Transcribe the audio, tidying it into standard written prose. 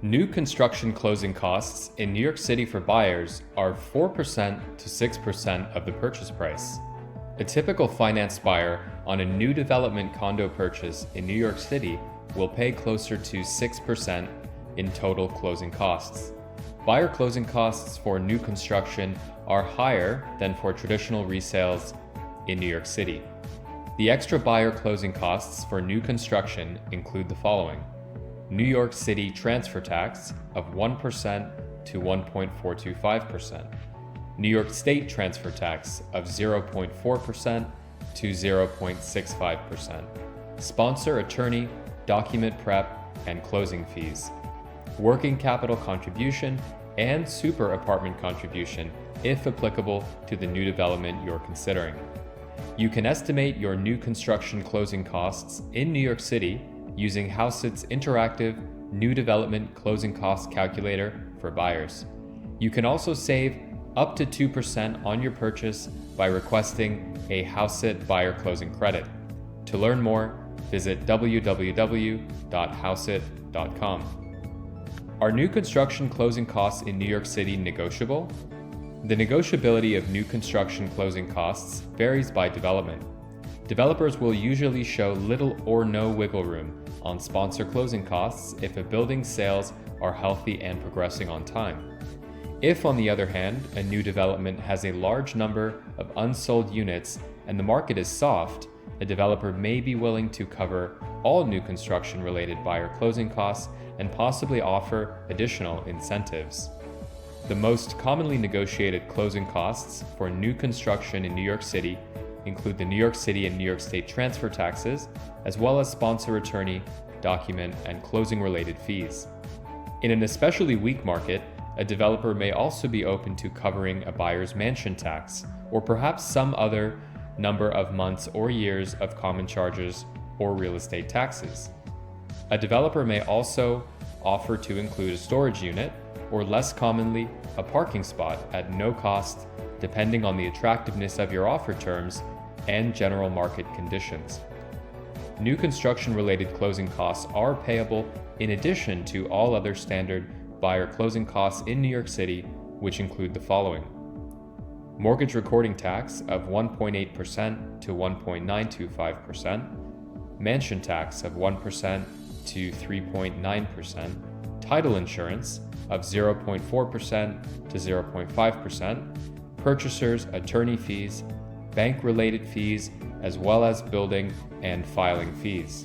New construction closing costs in New York City for buyers are 4% to 6% of the purchase price. A typical financed buyer on a new development condo purchase in New York City will pay closer to 6% in total closing costs. Buyer closing costs for new construction are higher than for traditional resales in New York City. The extra buyer closing costs for new construction include the following: New York City transfer tax of 1% to 1.425%, New York State transfer tax of 0.4% to 0.65%, sponsor attorney, document prep, and closing fees, working capital contribution, and super apartment contribution if applicable to the new development you're considering. You can estimate your new construction closing costs in New York City using Hauseit's interactive new development closing cost calculator for buyers. You can also save up to 2% on your purchase by requesting a Hauseit Buyer Closing Credit. To learn more, visit www.hauseit.com. Are new construction closing costs in New York City negotiable? The negotiability of new construction closing costs varies by development. Developers will usually show little or no wiggle room on sponsor closing costs if a building's sales are healthy and progressing on time. If, on the other hand, a new development has a large number of unsold units and the market is soft, a developer may be willing to cover all new construction-related buyer closing costs and possibly offer additional incentives. The most commonly negotiated closing costs for new construction in New York City include the New York City and New York State transfer taxes, as well as sponsor attorney, document, and closing-related fees. In an especially weak market, a developer may also be open to covering a buyer's mansion tax, or perhaps some other number of months or years of common charges or real estate taxes. A developer may also offer to include a storage unit, or less commonly, a parking spot at no cost, depending on the attractiveness of your offer terms and general market conditions. New construction-related closing costs are payable in addition to all other standard buyer closing costs in New York City, which include the following: mortgage recording tax of 1.8% to 1.925%, mansion tax of 1% to 3.9%, title insurance of 0.4% to 0.5%, purchasers' attorney fees, bank-related fees, as well as building and filing fees.